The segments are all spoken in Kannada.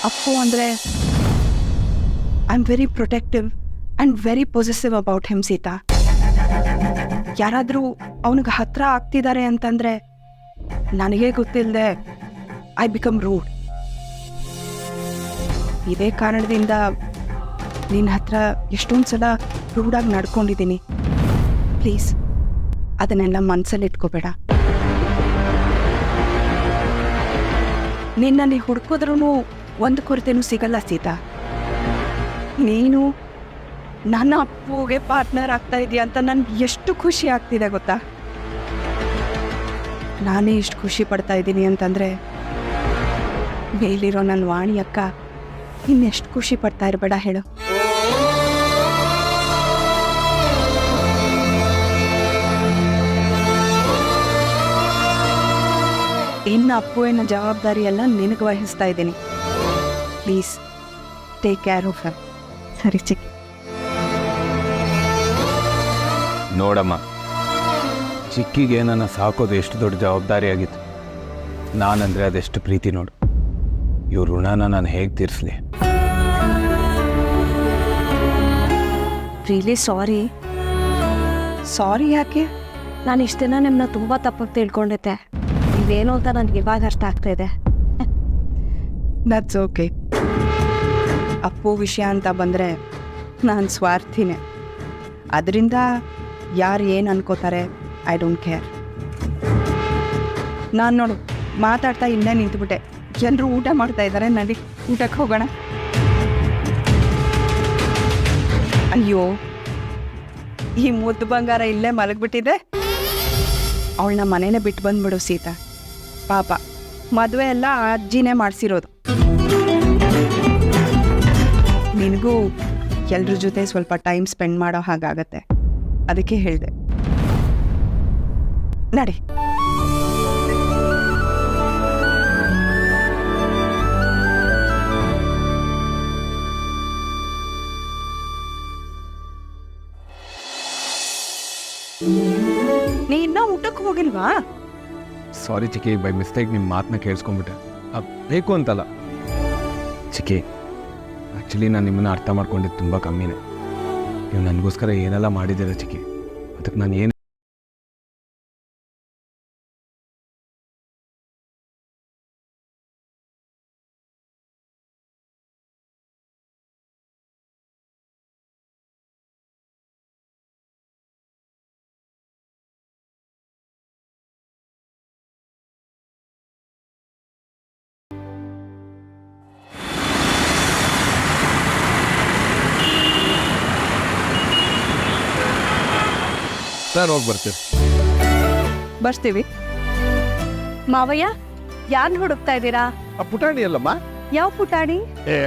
ಅಪ್ಪು ಅಂದರೆ I am very protective and very possessive about him Sita. ಯಾರಾದರೂ ಅವನಿಗೆ ಹತ್ರ ಆಗ್ತಿದ್ದಾರೆ ಅಂತಂದರೆ ನನಗೇ ಗೊತ್ತಿಲ್ಲದೆ ಐ ಬಿಕಮ್ ರೂಡ್. ಇದೇ ಕಾರಣದಿಂದ ನಿನ್ನ ಹತ್ರ ಎಷ್ಟೊಂದು ಸಲ ರೂಡಾಗಿ ನಡ್ಕೊಂಡಿದ್ದೀನಿ. ಪ್ಲೀಸ್ ಅದನ್ನೆಲ್ಲ ಮನಸ್ಸಲ್ಲಿ ಇಟ್ಕೋಬೇಡ. ನಿನ್ನಲ್ಲಿ ಹುಡುಕಿದ್ರೂ ಒಂದು ಕೊರತೆನೂ ಸಿಗಲ್ಲ ಸೀತಾ. ನೀನು ನನ್ನ ಅಪ್ಪುಗೆ ಪಾರ್ಟ್ನರ್ ಆಗ್ತಾ ಇದೆಯಾ ಅಂತ ನನ್ಗೆ ಎಷ್ಟು ಖುಷಿ ಆಗ್ತಿದೆ ಗೊತ್ತಾ. ನಾನೇ ಇಷ್ಟು ಖುಷಿ ಪಡ್ತಾ ಇದ್ದೀನಿ ಅಂತಂದರೆ ಮೇಲಿರೋ ನನ್ನ ವಾಣಿ ಅಕ್ಕ ಇನ್ನೆಷ್ಟು ಖುಷಿ ಪಡ್ತಾ ಇರಬೇಡ ಹೇಳು. ಇನ್ನು ಅಪ್ಪುವಿನ ಜವಾಬ್ದಾರಿ ಎಲ್ಲ ನಿನಗೆ ವಹಿಸ್ತಾ ಇದ್ದೀನಿ. Please take care of her. ಸರಿ ಚಿಕ್ಕಿ. ನೋಡಮ್ಮ, ಚಿಕ್ಕಿಗೆ ನನ್ನ ಸಾಕೋದು ಎಷ್ಟು ದೊಡ್ಡ ಜವಾಬ್ದಾರಿ ಆಗಿತ್ತು. ನಾನಂದರೆ ಅದೆಷ್ಟು ಪ್ರೀತಿ ನೋಡು. ಇವ್ರ ಋಣನ ನಾನು ಹೇಗೆ ತೀರಿಸಲಿ? Really sorry. ಸಾರಿ ಯಾಕೆ? ನಾನು ಇಷ್ಟು ದಿನ ನಿಮ್ಮನ್ನ ತುಂಬ ತಪ್ಪಾಗಿ ತಿಳ್ಕೊಂಡಿದ್ದೆ. ನೀವೇನು ಅಂತ ನನಗೆ ಇವಾಗ ಅರ್ಥ ಆಗ್ತಾ ಇದೆ. That's okay. ಅಪ್ಪು ವಿಷಯ ಅಂತ ಬಂದರೆ ನಾನು ಸ್ವಾರ್ಥಿನೇ. ಅದರಿಂದ ಯಾರು ಏನು ಅನ್ಕೋತಾರೆ ಐ ಡೋಂಟ್ ಕೇರ್. ನಾನು ನೋಡು ಮಾತಾಡ್ತಾ ಇಲ್ಲೇ ನಿಂತುಬಿಟ್ಟೆ. ಎಲ್ಲರೂ ಊಟ ಮಾಡ್ತಾ ಇದ್ದಾರೆ, ನಡಿ ಊಟಕ್ಕೆ ಹೋಗೋಣ. ಅಯ್ಯೋ, ಈ ಮುದ್ದು ಬಂಗಾರ ಇಲ್ಲೇ ಮಲಗಿಬಿಟ್ಟಿದೆ. ಅವಳನ್ನ ಮನೇನೆ ಬಿಟ್ಟು ಬಂದ್ಬಿಡು ಸೀತಾ. ಪಾಪ ಮದುವೆ ಎಲ್ಲ ಅಜ್ಜಿನೇ ಮಾಡಿಸಿರೋದು. ನಿನಗೂ ಎಲ್ರ ಜೊತೆ ಸ್ವಲ್ಪ ಟೈಮ್ ಸ್ಪೆಂಡ್ ಮಾಡೋ ಹಾಗಾಗತ್ತೆ, ಅದಕ್ಕೆ ಹೇಳಿದೆ. ನಡಿ. ನೀ ಇನ್ನೂ ಊಟಕ್ಕೆ ಹೋಗಿಲ್ವಾ? ಸಾರಿ ಚಿಕ್ಕಿ, ಬೈ ಮಿಸ್ಟೇಕ್ ನಿಮ್ಮ ಮಾತನ್ನ ಕೇಳಿಸ್ಕೊಂಡ್ಬಿಟ್ಟೆ. ಬೇಕು ಅಂತಲ್ಲ ಚಿಕ್ಕಿ, ಆ್ಯಕ್ಚುಲಿ ನಾನು ನಿಮ್ಮನ್ನು ಅರ್ಥ ಮಾಡ್ಕೊಂಡಿದ್ದು ತುಂಬ ಕಮ್ಮಿನೇ. ನೀವು ನನಗೋಸ್ಕರ ಏನೆಲ್ಲ ಮಾಡಿದ್ದೀರ ಚಿಕ್ಕಿ, ಅದಕ್ಕೆ ನಾನು ಏನು ಸರ್ ಹೋಗಿ ಬರ್ತೀವಿ. ಬರ್ತೀವಿ. ಮಾವಯ್ಯ, ಯಾರನ್ನ ಹುಡುಕ್ತಾ ಇದ್ದೀರಾ? ಆ ಪುಟಾಣಿ ಅಲ್ಲಮ್ಮ? ಯಾವ ಪುಟಾಣಿ?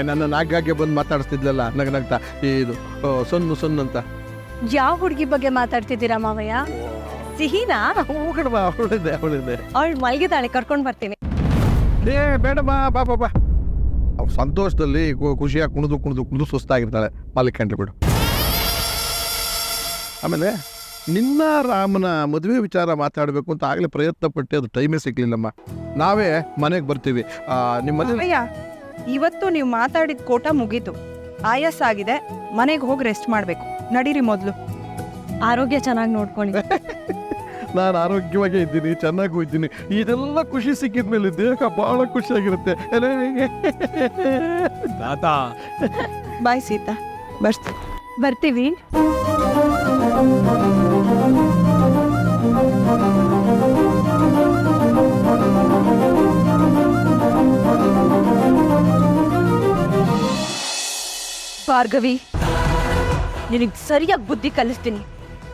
ನನ್ನ ನಾಗಾಗೆ ಬಂದು ಮಾತಾಡಿಸ್ತಿದ್ಲಲ್ಲ ನಗ್ನಗ್ತಾ, ಇದು ಸೊನ್ನು ಸೊನ್ನು ಅಂತ. ಯಾವ ಹುಡುಗಿ ಬಗ್ಗೆ ಮಾತಾಡ್ತಿದ್ದೀರಾ ಮಾವಯ್ಯ? ಸಿಹಿನಾ? ಹೋಗಣಮ್ಮ, ಅವಳಿದೆ. ಅವಳು ಮಲಗಿದಾಳೆ, ಕರ್ಕೊಂಡು ಬರ್ತೀನಿ. ಬೇಡಮ್ಮ, ಬಾ ಬಾ ಬಾ. ಅವ್ರು ಸಂತೋಷದಲ್ಲಿ ಖುಷಿಯಾಗಿ ಕುಣಿದು ಸುಸ್ತಾಗಿರ್ತಾಳೆ, ಮಾಲಿಕಂಡ್ರೆ ಬಿಡು. ಆಮೇಲೆ ನಿನ್ನ ರಾಮನ ಮದುವೆ ವಿಚಾರ ಮಾತಾಡಬೇಕು ಅಂತ ಆಗಲೇ ಪ್ರಯತ್ನ ಪಟ್ಟೆ, ಅದು ಟೈಮೇ ಸಿಗ್ಲಿಲ್ಲಮ್ಮ. ನಾವೇ ಮನೆಗೆ ಬರ್ತೀವಿ. ನಿಮ್ಮ ಮದುವೆ ಇವತ್ತು ನೀವು ಮಾತಾಡಿದ ಕೋಟ ಮುಗೀತು. ಆಯಾಸ ಆಗಿದೆ, ಮನೆಗೆ ಹೋಗಿ ರೆಸ್ಟ್ ಮಾಡಬೇಕು. ನಡೀರಿ ಮೊದಲು. ಆರೋಗ್ಯ ಚೆನ್ನಾಗಿ ನೋಡ್ಕೊಳ್ಳಿ. ನಾನು ಆರೋಗ್ಯವಾಗೇ ಇದ್ದೀನಿ, ಚೆನ್ನಾಗೂ ಇದ್ದೀನಿ. ಇದೆಲ್ಲ ಖುಷಿ ಸಿಕ್ಕಿದ ಮೇಲೆ ದೇಹ ಬಹಳ ಖುಷಿಯಾಗಿರುತ್ತೆ. ಬಾಯ್ ಸೀತಾ, ಬರ್ತೀವಿ. ಭಾರ್ಗವಿ, ನಿನಗೆ ಸರಿಯಾಗಿ ಬುದ್ಧಿ ಕಲಿಸ್ತೀನಿ.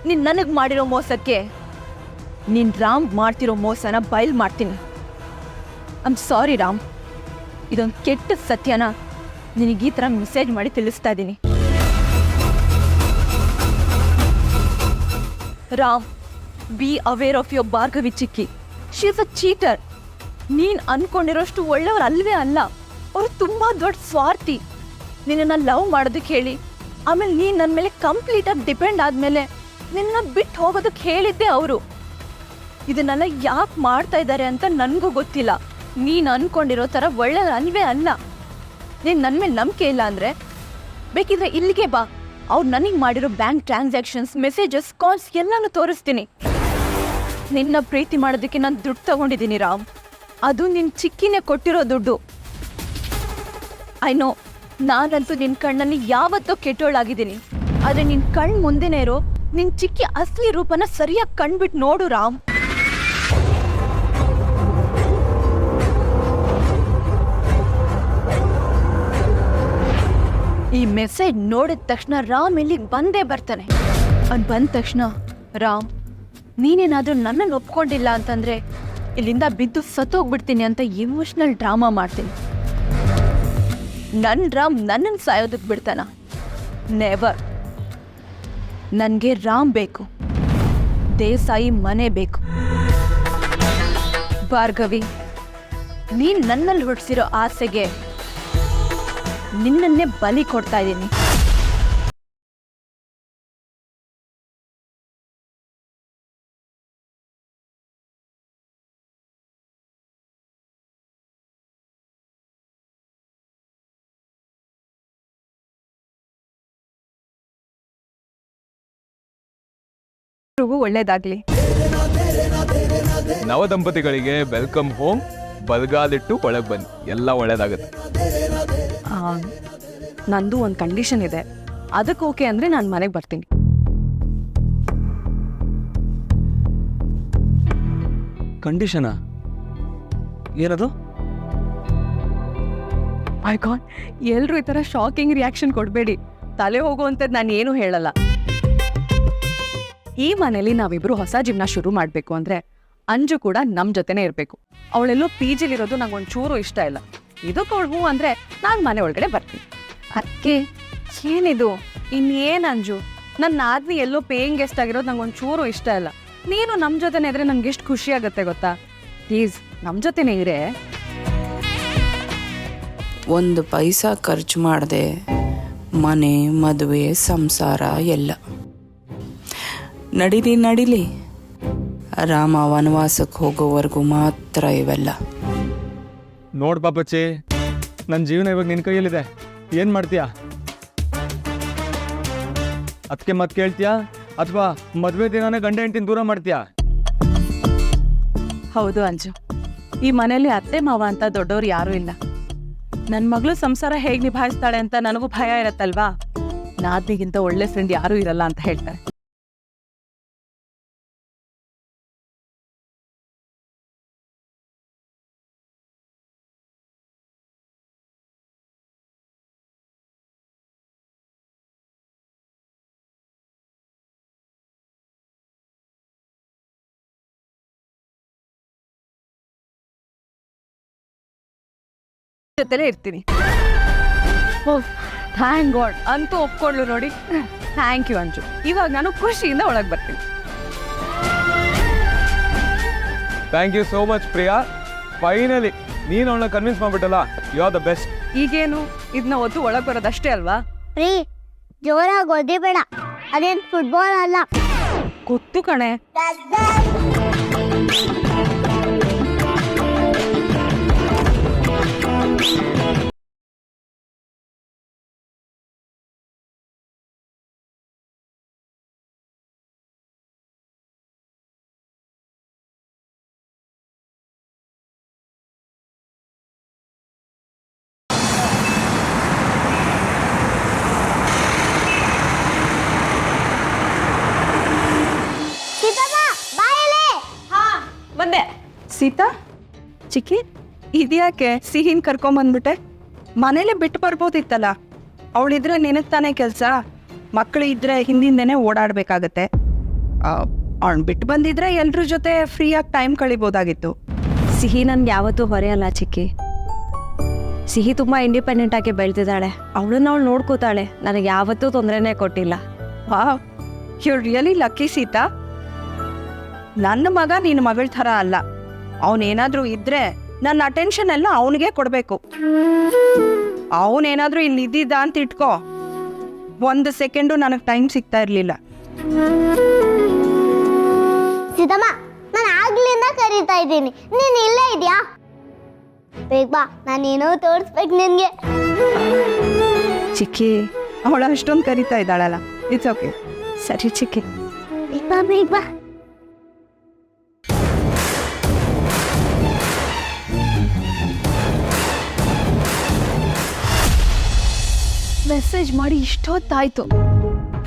ನೀನು ನನಗೆ ಮಾಡಿರೋ ಮೋಸಕ್ಕೆ ನೀನು ರಾಮ್ ಮಾಡ್ತಿರೋ ಮೋಸನ ಬಯಲು ಮಾಡ್ತೀನಿ. ಐಮ್ ಸಾರಿ ರಾಮ್, ಇದೊಂದು ಕೆಟ್ಟ ಸತ್ಯನ ನಿನಗೆ ಈ ಥರ ಮೆಸೇಜ್ ಮಾಡಿ ತಿಳಿಸ್ತಾ ಇದ್ದೀನಿ. Ram, be aware of your Bhargavi chikki. She is a cheater. ನೀನು ಅನ್ಕೊಂಡಿರೋಷ್ಟು ಒಳ್ಳೆಯವ್ರು ಅಲ್ವೇ ಅಲ್ಲ. ಅವರು ತುಂಬ ದೊಡ್ಡ ಸ್ವಾರ್ಥಿ. ನಿನ್ನನ್ನು ಲವ್ ಮಾಡೋದಕ್ಕೆ ಹೇಳಿ, ಆಮೇಲೆ ನೀನು ನನ್ನ ಮೇಲೆ ಕಂಪ್ಲೀಟಾಗಿ ಡಿಪೆಂಡ್ ಆದಮೇಲೆ ನಿನ್ನ ಬಿಟ್ಟು ಹೋಗೋದಕ್ಕೆ ಹೇಳಿದ್ದೆ ಅವರು. ಇದನ್ನೆಲ್ಲ ಯಾಕೆ ಮಾಡ್ತಾ ಇದ್ದಾರೆ ಅಂತ ನನಗೂ ಗೊತ್ತಿಲ್ಲ. ನೀನು ಅನ್ಕೊಂಡಿರೋ ಥರ ಒಳ್ಳೆಯವ್ರು ಅಲ್ವೇ ಅಲ್ಲ. ನೀನು ನನ್ನ ಮೇಲೆ ನಂಬಿಕೆ ಇಲ್ಲ ಅಂದರೆ ಬೇಕಿದ್ರೆ ಇಲ್ಲಿಗೆ ಬಾ. ಅವ್ರು ನನಗೆ ಮಾಡಿರೋ ಬ್ಯಾಂಕ್ ಟ್ರಾನ್ಸಾಕ್ಷನ್ಸ್, ಮೆಸೇಜಸ್, ಕಾಲ್ಸ್ ಎಲ್ಲನೂ ತೋರಿಸ್ತೀನಿ. ನಿನ್ನ ಪ್ರೀತಿ ಮಾಡೋದಕ್ಕೆ ನಾನು ದುಡ್ಡು ತಗೊಂಡಿದ್ದೀನಿ ರಾಮ್. ಅದು ನಿನ್ನ ಚಿಕ್ಕಿನೇ ಕೊಟ್ಟಿರೋ ದುಡ್ಡು. ಐ ನೋ, ನಾನಂತೂ ನಿನ್ನ ಕಣ್ಣಲ್ಲಿ ಯಾವತ್ತೋ ಕೆಟ್ಟೋಳಾಗಿದ್ದೀನಿ. ಆದರೆ ನಿನ್ನ ಕಣ್ಣು ಮುಂದೆನೇ ಇರೋ ನಿನ್ನ ಚಿಕ್ಕಿ ಅಸಲಿ ರೂಪನ ಸರಿಯಾಗಿ ಕಣ್ಬಿಟ್ಟು ನೋಡು ರಾಮ್. ಈ ಮೆಸೇಜ್ ನೋಡಿದ ತಕ್ಷಣ ರಾಮ್ ಇಲ್ಲಿಗೆ ಬಂದೇ ಬರ್ತಾನೆ. ಅವ್ನು ಬಂದ ತಕ್ಷಣ, ರಾಮ್ ನೀನೇನಾದರೂ ನನ್ನನ್ನು ಒಪ್ಕೊಂಡಿಲ್ಲ ಅಂತಂದರೆ ಇಲ್ಲಿಂದ ಬಿದ್ದು ಸತ್ತೋಗ್ಬಿಡ್ತೀನಿ ಅಂತ ಇಮೋಷ್ನಲ್ ಡ್ರಾಮಾ ಮಾಡ್ತೀನಿ. ನನ್ನ ರಾಮ್ ನನ್ನನ್ನು ಸಾಯೋದಕ್ಕೆ ಬಿಡ್ತಾನ? ನೆವರ್. ನನಗೆ ರಾಮ್ ಬೇಕು, ದೇಸಾಯಿ ಮನೆ ಬೇಕು. ಭಾರ್ಗವಿ, ನೀನು ನನ್ನಲ್ಲಿ ಹುಟ್ಟಿಸಿರೋ ಆಸೆಗೆ ನಿನ್ನನ್ನೇ ಬಲಿ ಕೊಡ್ತಾ ಇದ್ದೀನಿ. ಒಳ್ಳೇದಾಗ್ಲಿ. ನವ ದಂಪತಿಗಳಿಗೆ ವೆಲ್ಕಮ್ ಹೋಮ್. ಬಲ್ಗಾಲಿಟ್ಟು ಒಳಗೆ ಬನ್ನಿ, ಎಲ್ಲ ಒಳ್ಳೇದಾಗುತ್ತೆ. ನಂದು ಒಂದು ಕಂಡೀಷನ್ ಇದೆ, ಅದಕ್ಕೆ ಓಕೆ ಅಂದರೆ ನಾನು ಮನೆಗೆ ಬರ್ತೀನಿ. ಕಂಡೀಷನಾ? ಏನದು? ಮೈ ಗಾಡ್, ಎಲ್ಲರೂ ಈ ಥರ ಶಾಕಿಂಗ್ ರಿಯಾಕ್ಷನ್ ಕೊಡಬೇಡಿ. ತಲೆ ಹೋಗುವಂಥದ್ದು ನಾನು ಏನೂ ಹೇಳಲ್ಲ. ಈ ಮನೇಲಿ ನಾವಿಬ್ರು ಹೊಸ ಜೀವನ ಶುರು ಮಾಡಬೇಕು ಅಂದರೆ ಅಂಜು ಕೂಡ ನಮ್ಮ ಜೊತೆನೇ ಇರಬೇಕು. ಅವಳೆಲ್ಲೋ ಪಿ ಜಿಲಿರೋದು ನಂಗೆ ಒಂಚೂರು ಇಷ್ಟ ಇಲ್ಲ. ಇದಕ್ಕೆ ಅವಳು ಹೂ ಅಂದರೆ ನಾನು ಮನೆ ಒಳಗಡೆ ಬರ್ತೀನಿ. ಅದಕ್ಕೆ ಏನಿದು? ಇನ್ನೇನು ಅಂಜು, ನನ್ನ ಆದ್ಮಿ ಎಲ್ಲೋ ಪೇಯಿಂಗ್ ಗೆಸ್ಟ್ ಆಗಿರೋದು ನಂಗೆ ಒಂಚೂರು ಇಷ್ಟ ಇಲ್ಲ. ನೀನು ನಮ್ಮ ಜೊತೆನೇ ಇದ್ರೆ ನಂಗೆ ಎಷ್ಟು ಖುಷಿ ಆಗುತ್ತೆ ಗೊತ್ತಾ? ಪ್ಲೀಸ್ ನಮ್ಮ ಜೊತೆನೇ ಇರೇ. ಒಂದು ಪೈಸಾ ಖರ್ಚು ಮಾಡದೆ ಮನೆ, ಮದುವೆ, ಸಂಸಾರ ಎಲ್ಲ ನಡೀಲಿ. ರಾಮ ವನವಾಸಕ್ಕೆ ಹೋಗೋವರೆಗೂ ಮಾತ್ರ ಇವೆಲ್ಲ. ನೋಡ್ ಪಾಪಚ್ಚಿ, ನನ್ನ ಜೀವನ ಇವಾಗ ನಿನ್ನ ಕೈಯಲ್ಲಿದೆ. ಏನು ಮಾಡ್ತೀಯಾ? ಅದಕ್ಕೆ ಮತ್ತೆ ಕೇಳ್ತೀಯಾ ಅಥವಾ ಮದುವೆ ದಿನಾನೇ ಗಂಡ ಹೆಂಡತಿನ ದೂರ ಮಾಡ್ತೀಯಾ? ಹೌದು ಅಂಜು, ಈ ಮನೇಲಿ ಅತ್ತೆ ಮಾವ ಅಂತ ದೊಡ್ಡವ್ರು ಯಾರೂ ಇಲ್ಲ. ನನ್ನ ಮಗಳು ಸಂಸಾರ ಹೇಗೆ ನಿಭಾಯಿಸ್ತಾಳೆ ಅಂತ ನನಗೂ ಭಯ ಇರತ್ತಲ್ವಾ. ನಾದ್ನಿಗಿಂತ ಒಳ್ಳೆ ಫ್ರೆಂಡ್ ಯಾರೂ ಇರಲ್ಲ ಅಂತ ಹೇಳ್ತಾರೆ. ಜೊತೆಲೇ ಇರ್ತೀನಿ. ಓಹ್, ಥ್ಯಾಂಕ್ ಗಾಡ್, ಅಂತೂ ಒಪ್ಕೊಂಡ್ಲು ನೋಡಿ. Thank you Anju. ಇವಾಗ ನಾನು ಖುಷಿಯಿಂದ ಒಳಗೆ ಬರ್ತೀನಿ. Thank you so much Priya. Finally ನೀನು ಅವಳನ್ನ ಕನ್ವಿನ್ಸ್ ಮಾಡ್ಬಿಟ್ಟಲ್ಲ. You are the best. ಈಗೇನು, ಇದನ್ನ ಒದ್ದು ಒಳಗೆ ಬರೋದಷ್ಟೇ ಅಲ್ವಾ? ರೀ, ಜೋರಾಗಿ ಓದಿಬೇಡ, ಅದೇನು ಫುಟ್ಬಾಲ್ ಅಲ್ಲ. ಗೊತ್ತು ಕಣೆ. ಬಂದೆ. ಸೀತಾ, ಚಿಕ್ಕಿ, ಇದ್ಯಾಕೆ ಸಿಹಿನ್ ಕರ್ಕೊಂಬಂದ್ಬಿಟ್ಟೆ? ಮನೇಲೆ ಬಿಟ್ಟು ಬರ್ಬೋದಿತ್ತಲ್ಲ. ಅವಳಿದ್ರೆ ನಿನಗೆ ತಾನೇ ಕೆಲಸ. ಮಕ್ಕಳು ಇದ್ರೆ ಹಿಂದಿಂದೇನೆ ಓಡಾಡಬೇಕಾಗತ್ತೆ. ಅವ್ನು ಬಿಟ್ಟು ಬಂದಿದ್ರೆ ಎಲ್ರ ಜೊತೆ ಫ್ರೀಯಾಗಿ ಟೈಮ್ ಕಳಿಬೋದಾಗಿತ್ತು. ಸಿಹಿ ನನ್ಗೆ ಯಾವತ್ತೂ ಹೊರೆಯಲ್ಲ ಚಿಕ್ಕಿ. ಸಿಹಿ ತುಂಬ ಇಂಡಿಪೆಂಡೆಂಟ್ ಆಗಿ ಬೆಳೆದಿದ್ದಾಳೆ. ಅವಳನ್ನ ಅವಳು ನೋಡ್ಕೋತಾಳೆ. ನನಗೆ ಯಾವತ್ತೂ ತೊಂದರೆನೇ ಕೊಟ್ಟಿಲ್ಲ. Wow, you really lucky Sita. ನನ್ನ ಮಗ ನಿನ್ನ ಮಗಳ ಥರ ಅಲ್ಲ. ಅವನೇನಾದ್ರೂ ಇದ್ರೆ ನನ್ನ ಅಟೆನ್ಷನ್ ಎಲ್ಲ ಅವನಿಗೆ ಕೊಡಬೇಕು. ಅವನೇನಾದ್ರೂ ಇಲ್ಲಿ ಇದ್ದಿದ್ದ ಅಂತ ಇಟ್ಕೋ, 1 ಸೆಕೆಂಡು ನನಗೆ ಟೈಮ್ ಸಿಗ್ತಾ ಇರಲಿಲ್ಲ. ಸೀತಮ್ಮ, ನಾನು ಆಗ್ಲಿಂದ ಕರೀತಾ ಇದ್ದೀನಿ, ನೀನು ಇಲ್ಲೇ ಇದೆಯಾ? ಬೇಗ ಬಾ, ನಾನೇನೋ ತೋರಿಸ್ಬೇಕು ನಿನಗೆ. ಚಿಕ್ಕಿ ಅವಳು ಅಷ್ಟೊಂದು ಕರಿತಾ ಇದ್ದಾಳಲ್ಲ, ಇಟ್ಸ್ ಓಕೆ. ಸರಿ ಚಿಕ್ಕಿ. ಬೇಗ ಬಾ. ಮೆಸೇಜ್ ಮಾಡಿ ಇಷ್ಟೊತ್ತಾಯ್ತು,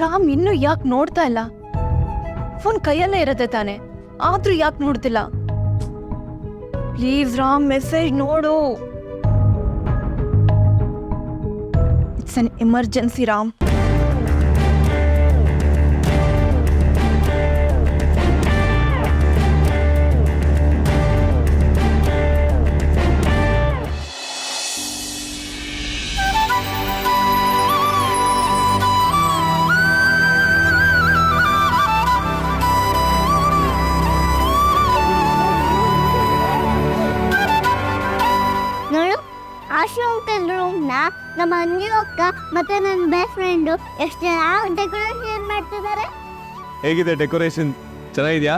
ರಾಮ್ ಇನ್ನೂ ಯಾಕೆ ನೋಡ್ತಾ ಇಲ್ಲ? ಫೋನ್ ಕೈಯಲ್ಲೇ ಇರತ್ತೆ ತಾನೆ, ಆದ್ರೂ ಯಾಕೆ ನೋಡ್ತಿಲ್ಲ? ಪ್ಲೀಸ್ ರಾಮ್, ಮೆಸೇಜ್ ನೋಡು. It's an emergency Ram. ನೋಡು, ಆಶು ಅಂಕಲ್ ರೂಮ್ನ ನಮ್ಮ ಅಂಜು ಅಕ್ಕ ಮತ್ತೆ ನನ್ನ ಬೆಸ್ಟ್ ಫ್ರೆಂಡು ಎಷ್ಟು ಚೆನ್ನಾಗಿ ಡೆಕೋರೇಷನ್ ಮಾಡ್ತಿದ್ದಾರೆ. ಹೇಗಿದೆ ಡೆಕೋರೇಷನ್? ಚೆನ್ನಾಗಿದೆಯಾ?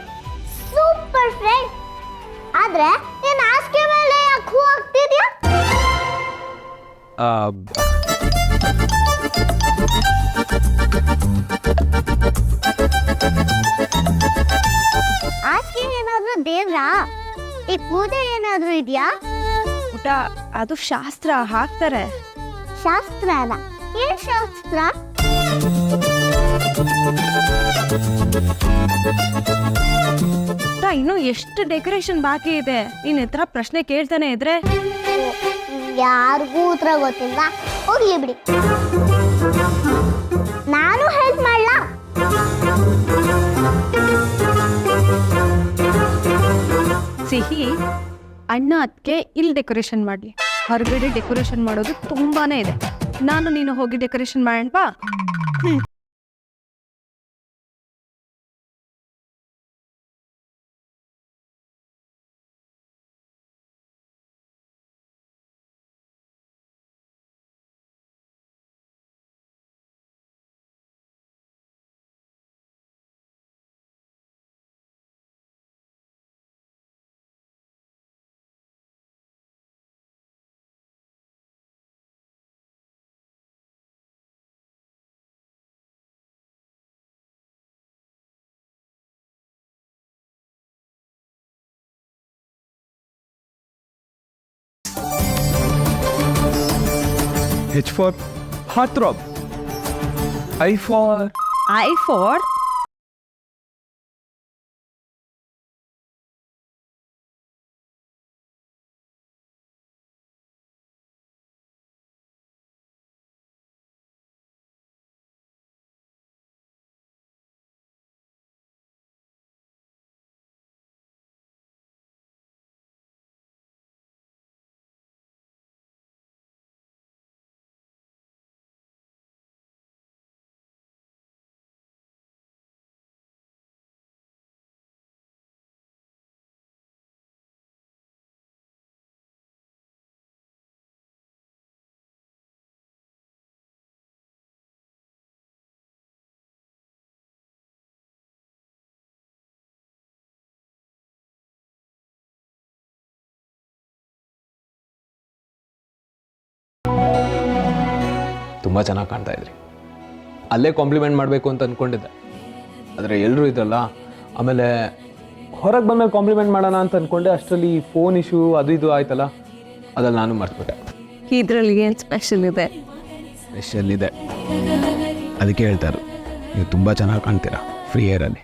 Super friend. ಆದ್ರೆ ನೀನ್ ಹಾಸಿಗೆ ಮೇಲೆ ಯಾಕೆ ಹೂ ಹಾಕ್ತಿದ್ಯಾ? ಹಾಸಿಗೆ ಏನಾದ್ರೂ ದೇವ್ರಾ? ಈ ಪೂಜೆ ಏನಾದ್ರೂ ಇದೆಯಾ? ಊಟ ಅದು ಶಾಸ್ತ್ರ, ಹಾಕ್ತಾರೆ. ಶಾಸ್ತ್ರ ಅಲ್ಲ, ಏನ್ ಶಾಸ್ತ್ರ? ಊಟ ಇನ್ನೂ ಎಷ್ಟು ಡೆಕೋರೇಷನ್ ಬಾಕಿ ಇದೆ? ನೀನ್ ಹತ್ರ ಪ್ರಶ್ನೆ ಕೇಳ್ತಾನೆ ಇದ್ರೆ ಯಾರಿಗೂ ಉತ್ತರ ಗೊತ್ತಿಲ್ಲ, ಹೋಗ್ಲಿ ಬಿಡಿ. ನಾನು ಹೆಲ್ಪ್ ಮಾಡ್ಲಾ? ಸಿಹಿ ಅಣ್ಣ ಅದಕ್ಕೆ ಇಲ್ಲಿ ಡೆಕೋರೇಷನ್ ಮಾಡ್ಲಿ, ಹೊರಗಡೆ ಡೆಕೋರೇಷನ್ ಮಾಡೋದು ತುಂಬಾನೇ ಇದೆ. ನಾನು ನೀನು ಹೋಗಿ decoration ಮಾಡೋಣವಾ? H for heartthrob. I for I for ತುಂಬ ಚೆನ್ನಾಗಿ ಕಾಣ್ತಾ ಇದ್ರಿ. ಅಲ್ಲೇ ಕಾಂಪ್ಲಿಮೆಂಟ್ ಮಾಡಬೇಕು ಅಂತ ಅಂದ್ಕೊಂಡಿದ್ದೆ, ಆದರೆ ಎಲ್ಲರೂ ಇದ್ರಲ್ಲ. ಆಮೇಲೆ ಹೊರಗೆ ಬಂದಮೇಲೆ ಕಾಂಪ್ಲಿಮೆಂಟ್ ಮಾಡೋಣ ಅಂತ ಅಂದ್ಕೊಂಡೆ, ಅಷ್ಟರಲ್ಲಿ ಫೋನ್ ಇಶ್ಯೂ ಅದು ಇದು ಆಯ್ತಲ್ಲ, ಅದ್ರಲ್ಲಿ ನಾನು ಮರ್ತ್ಬಿಟ್ಟೆ. ಇದ್ರಲ್ಲಿ ಏನ್ ಸ್ಪೆಷಲ್ ಇದೆ? ಸ್ಪೆಷಲ್ ಇದೆ, ಅದಕ್ಕೆ ಹೇಳ್ತಾರೆ ನೀವು ತುಂಬ ಚೆನ್ನಾಗಿ ಕಾಣ್ತೀರಾ ಫ್ರೀ ಏರಲ್ಲಿ.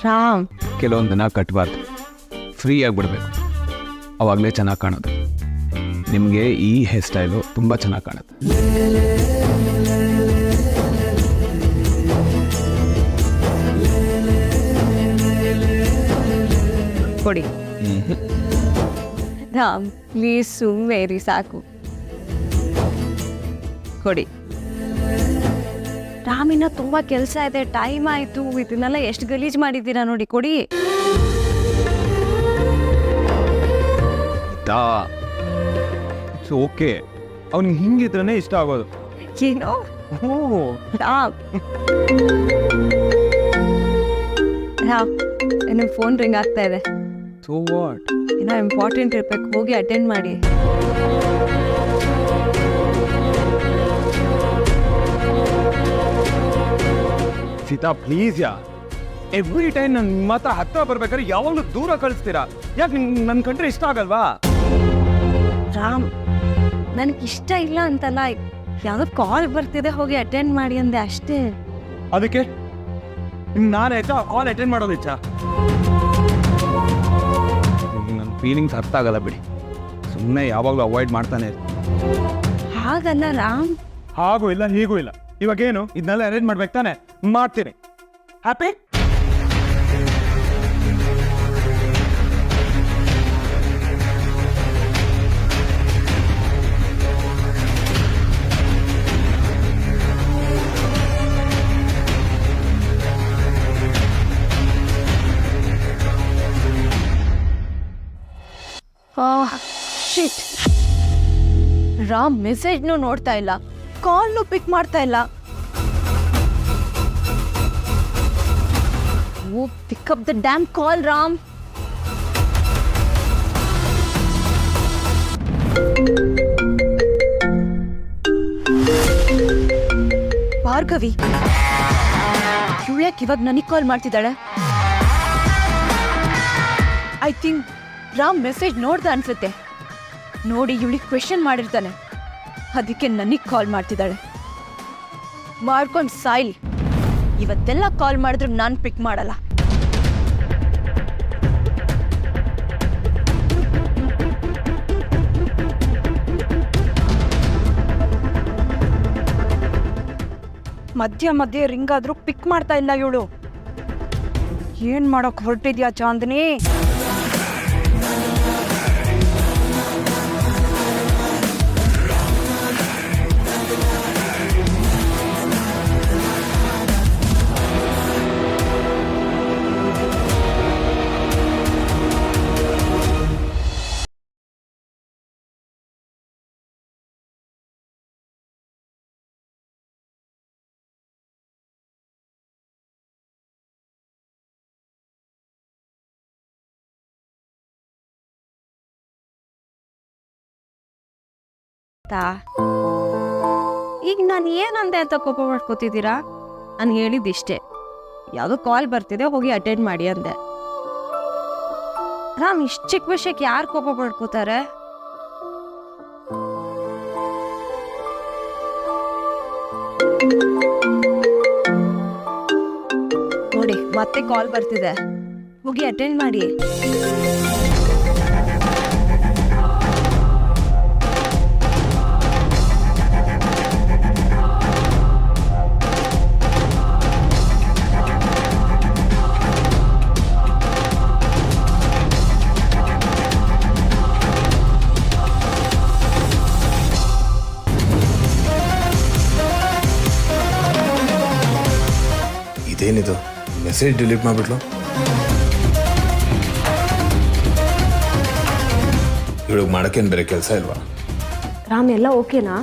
ರಾಮ್, ಕೆಲವೊಂದನ್ನು ಕಟ್ಟಬಾರ್ದು, ಫ್ರೀ ಆಗಿಬಿಡ್ಬೇಕು, ಅವಾಗಲೇ ಚೆನ್ನಾಗಿ ಕಾಣೋದು. ನಿಮಗೆ ಈ ಹೇರ್ ಸ್ಟೈಲು ತುಂಬ ಚೆನ್ನಾಗಿ ಕಾಣುತ್ತೆ. ಕೊಡಿ. ರಾಮ್ ಪ್ಲೀಸ್, ಸುಮ್ಮನೆ ಸಾಕು, ಕೊಡಿ. ರಾಮಿನ ತುಂಬಾ ಕೆಲಸ ಇದೆ, ಟೈಮ್ ಆಯ್ತು. ಇದನ್ನೆಲ್ಲ ಎಷ್ಟು ಗಲೀಜ್ ಮಾಡಿದ್ದೀರಾ ನೋಡಿ, ಕೊಡಿ. ಇಟ್ಸ್ ಓಕೆ, ಅವ್ನಿಗೆ ಹಿಂಗಿದ್ರೇ ಇಷ್ಟ ಆಗೋದು. ಏನೋ ಓ ರಾಮ್ ರಾಮ್ ನಿಮ್ಮ ಫೋನ್ ರಿಂಗ್ ಆಗ್ತಾ ಇದೆ. So what? ಏನೋ ಇಂಪಾರ್ಟೆಂಟ್ ಇರ್ಬೇಕು, ಹೋಗಿ ಅಟೆಂಡ್ ಮಾಡಿ. Sita please yeah, every time ನನ್ನ ನಿಮ್ಮ ಹತ್ರ ಹತ್ರ ಬರ್ಬೇಕಾದ್ರೆ ಯಾವಾಗಲೂ ದೂರ ಕಳಿಸ್ತೀರಾ. ಯಾಕೆ ನಿಮ್ಗೆ ನನ್ನ ಕಂಡ್ರೆ ಇಷ್ಟ ಆಗಲ್ವಾ? ರಾಮ್ ನನಗೆ ಇಷ್ಟ ಇಲ್ಲ ಅಂತಲ್ಲ, ಯಾವುದೋ ಕಾಲ್ ಬರ್ತಿದೆ ಹೋಗಿ ಅಟೆಂಡ್ ಮಾಡಿ ಅಂದೆ ಅಷ್ಟೇ. ಅದಕ್ಕೆ ನಾನು ಆಯ್ತಾ ಕಾಲ್ ಅಟೆಂಡ್ ಮಾಡೋದು ಇಚ್ಛಾ? ನನ್ನ ಫೀಲಿಂಗ್ಸ್ ಅರ್ಥ ಆಗಲ್ಲ ಬಿಡಿ, ಸುಮ್ಮನೆ ಯಾವಾಗಲೂ ಅವಾಯ್ಡ್ ಮಾಡ್ತಾನೆ ಇರ್ತೀನಿ. ಹಾಗಲ್ಲ ರಾಮ್, ಹಾಗೂ ಇಲ್ಲ ಹೀಗೂ ಇಲ್ಲ. ಇವಾಗೇನು ಇದನ್ನೆಲ್ಲ ಅರೇಂಜ್ ಮಾಡ್ಬೇಕು ತಾನೆ? ಮಾಡ್ತೀನಿ. ಹ್ಯಾಪಿ? ಶಿಟ್, ರಾಮ್ ಮೆಸೇಜ್ನು ನೋಡ್ತಾ ಇಲ್ಲ, ಕಾಲ್ನು ಪಿಕ್ ಮಾಡ್ತಾ ಇಲ್ಲ. ಓ, ಪಿಕ್ ಅಪ್ ದ ಡ್ಯಾಮ್ ಕಾಲ್ ರಾಮ್. ಭಾರ್ಗವಿ, ಇವಳ್ಯಾಕೆ ಇವಾಗ ನನಗೆ ಕಾಲ್ ಮಾಡ್ತಿದ್ದಾಳೆ? ಐ ಥಿಂಕ್ ರಾಮ್ ಮೆಸೇಜ್ ನೋಡ್ದ ಅನ್ಸುತ್ತೆ. ನೋಡಿ ಇವಳಿಗೆ ಕ್ವೆಶನ್ ಮಾಡಿರ್ತಾನೆ, ಅದಕ್ಕೆ ನನಗೆ ಕಾಲ್ ಮಾಡ್ತಿದ್ದಾಳೆ. ಮಾಡ್ಕೊಂಡು ಸಾಯ್ಲಿ, ಇವತ್ತೆಲ್ಲ ಕಾಲ್ ಮಾಡಿದ್ರು ನಾನು ಪಿಕ್ ಮಾಡಲ್ಲ. ಮಧ್ಯ ಮಧ್ಯೆ ರಿಂಗ್ ಆದ್ರೂ ಪಿಕ್ ಮಾಡ್ತಾ ಇಲ್ಲ ಇವಳು. ಏನ್ ಮಾಡೋಕ್ ಹೊರಟಿದ್ಯಾ ಚಾಂದಿನಿ? ಈಗ ನಾನು ಏನಂದೆ ಅಂತ ಕೋಪ ಮಾಡ್ಕೋತಿದ್ದೀರಾ? ನಾನು ಹೇಳಿದ್ದಿಷ್ಟೇ, ಯಾವುದೋ ಕಾಲ್ ಬರ್ತಿದೆ ಹೋಗಿ ಅಟೆಂಡ್ ಮಾಡಿ ಅಂದೆ. ರಾಮ್, ಇಷ್ಟು ಚಿಕ್ಕ ವಿಷಯಕ್ಕೆ ಯಾರು ಕೋಪ ಪಡ್ಕೋತಾರೆ? ನೋಡಿ ಮತ್ತೆ ಕಾಲ್ ಬರ್ತಿದೆ, ಹೋಗಿ ಅಟೆಂಡ್ ಮಾಡಿ. ಇದೇನಿದು, ಮೆಸೇಜ್ ಡಿಲೀಟ್ ಮಾಡಿಬಿಟ್ಲು. ಇವಳಿಗೆ ಮಾಡೋಕ್ಕೇನು ಬೇರೆ ಕೆಲಸ ಇಲ್ವಾ? ರಾಮ್ ಎಲ್ಲ ಓಕೆನಾ?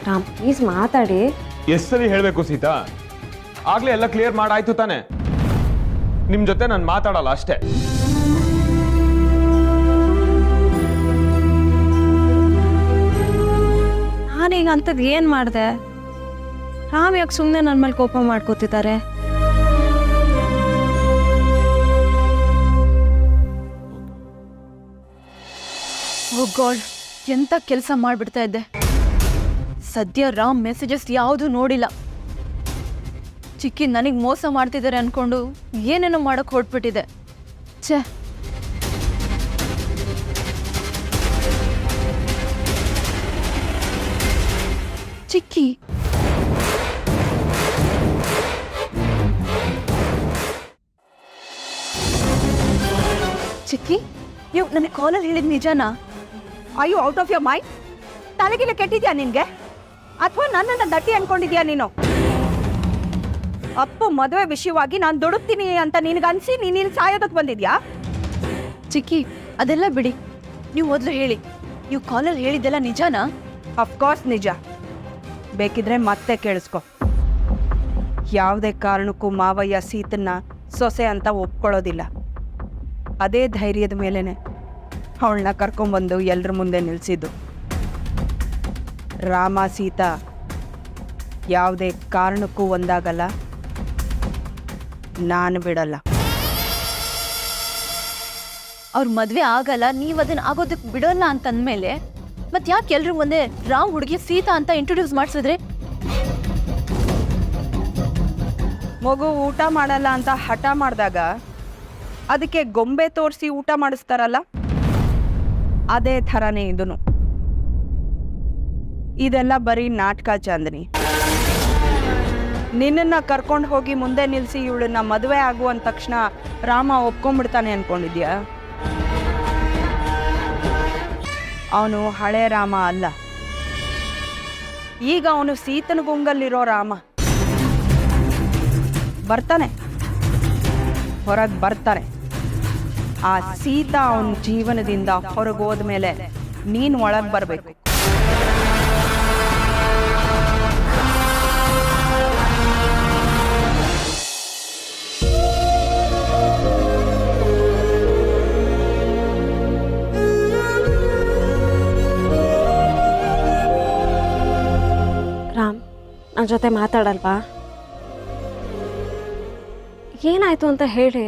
ರಾಮ್ ಪ್ಲೀಸ್ ಮಾತಾಡಿ. ಎಷ್ಟು ಸರಿ ಹೇಳಬೇಕು ಸೀತಾ? ಆಗ್ಲೇ ಎಲ್ಲ ಕ್ಲಿಯರ್ ಮಾಡಾಯ್ತು ತಾನೆ. ನಿಮ್ಮ ಜೊತೆ ನಾನು ಮಾತಾಡಲ್ಲ ಅಷ್ಟೇ. ನಾನೀಗ ಅಂಥದ್ದು ಏನು ಮಾಡಿದೆ? ರಾಮ್ ಯಾಕೆ ಸುಮ್ಮನೆ ನನ್ನ ಮೇಲೆ ಕೋಪ ಮಾಡ್ಕೋತಿದ್ದಾರೆ? ಓ ಗಾಡ್, ಎಂತ ಕೆಲಸ ಮಾಡಿಬಿಡ್ತಾ ಇದ್ದೆ. ಸದ್ಯ ರಾಮ್ ಮೆಸೇಜಸ್ ಯಾವುದೂ ನೋಡಿಲ್ಲ. ಚಿಕ್ಕಿ ನನಗೆ ಮೋಸ ಮಾಡ್ತಿದ್ದಾರೆ ಅನ್ಕೊಂಡು ಏನೇನೋ ಮಾಡೋಕೆ ಹೊರಟ್ಬಿಟ್ಟಿದೆ. ಛೇ, ಚಿಕ್ಕಿ ಚಿಕ್ಕಿ, ಇವ್ ನನಗೆ ಕಾಲಲ್ಲಿ ಹೇಳಿದ ನಿಜನಾ? ಅಯ್ಯೋ ಔಟ್ ಆಫ್ ಯೋರ್ ಮೈಂಡ್? ತಲೆಗಿಲ್ಲ ಕೆಟ್ಟಿದ್ಯಾ ನಿನ್ಗೆ? ಅಥವಾ ನನ್ನನ್ನು ದಟ್ಟಿ ಅನ್ಕೊಂಡಿದ್ಯಾ ನೀನು? ಅಪ್ಪು ಮದುವೆ ವಿಷಯವಾಗಿ ನಾನು ದುಡುಕ್ತೀನಿ ಅಂತ ನಿನಗನ್ಸಿ ನೀನು ಇಲ್ಲಿ ಸಾಯೋದಕ್ಕೆ ಬಂದಿದ್ಯಾ? ಚಿಕ್ಕಿ, ಅದೆಲ್ಲ ಬಿಡಿ. ನೀವು ಮೊದಲು ಹೇಳಿ, ನೀವು ಕಾಲಲ್ಲಿ ಹೇಳಿದ್ದೆಲ್ಲ ನಿಜನಾ? ಅಫ್ಕೋರ್ಸ್ ನಿಜ. ಬೇಕಿದ್ರೆ ಮತ್ತೆ ಕೇಳಿಸ್ಕೊ. ಯಾವುದೇ ಕಾರಣಕ್ಕೂ ಮಾವಯ್ಯ ಸೀತನ್ನ ಸೊಸೆ ಅಂತ ಒಪ್ಕೊಳ್ಳೋದಿಲ್ಲ. ಅದೇ ಧೈರ್ಯದ ಮೇಲೇನೆ ಅವಳನ್ನ ಕರ್ಕೊಂಬಂದು ಎಲ್ರ ಮುಂದೆ ನಿಲ್ಲಿಸಿದ್ದು. ರಾಮ ಸೀತಾ ಯಾವುದೇ ಕಾರಣಕ್ಕೂ ಒಂದಾಗಲ್ಲ, ನಾನು ಬಿಡಲ್ಲ. ಅವ್ರ ಮದ್ವೆ ಆಗಲ್ಲ, ನೀವ್ ಅದನ್ನ ಆಗೋದಕ್ಕೆ ಬಿಡೋಲ್ಲ ಅಂತಂದ್ಮೇಲೆ ಮತ್ ಯಾಕೆ ಎಲ್ರು ಮುಂದೆ ರಾಮ್ ಹುಡುಗಿ ಸೀತಾ ಅಂತ ಇಂಟ್ರೊಡ್ಯೂಸ್ ಮಾಡಿಸಿದ್ರೆ? ಮಗು ಊಟ ಮಾಡಲ್ಲ ಅಂತ ಹಠ ಮಾಡಿದಾಗ ಅದಕ್ಕೆ ಗೊಂಬೆ ತೋರಿಸಿ ಊಟ ಮಾಡಿಸ್ತಾರಲ್ಲ, ಅದೇ ಥರನೇ ಇದನ್ನು. ಇದೆಲ್ಲ ಬರೀ ನಾಟಕ ಚಾಂದಿನಿ. ನಿನ್ನನ್ನು ಕರ್ಕೊಂಡು ಹೋಗಿ ಮುಂದೆ ನಿಲ್ಲಿಸಿ ಇವಳನ್ನ ಮದುವೆ ಆಗುವಂದ ತಕ್ಷಣ ರಾಮ ಒಪ್ಕೊಂಡ್ಬಿಡ್ತಾನೆ ಅನ್ಕೊಂಡಿದ್ಯಾ? ಅವನು ಹಳೆ ರಾಮ ಅಲ್ಲ, ಈಗ ಅವನು ಸೀತನ ಗುಂಗಲ್ಲಿರೋ ರಾಮ. ಬರ್ತಾನೆ, ಹೊರಗೆ ಬರ್ತಾನೆ. ಆ ಸೀತಾ ಅವನ ಜೀವನದಿಂದ ಹೊರಗೋದ ಮೇಲೆ ನೀನು ಒಳಗೆ ಬರಬೇಕು. ರಾಮ್ ನನ್ನ ಜೊತೆ ಮಾತಾಡಲ್ವಾ? ಏನಾಯ್ತು ಅಂತ ಹೇಳಿ.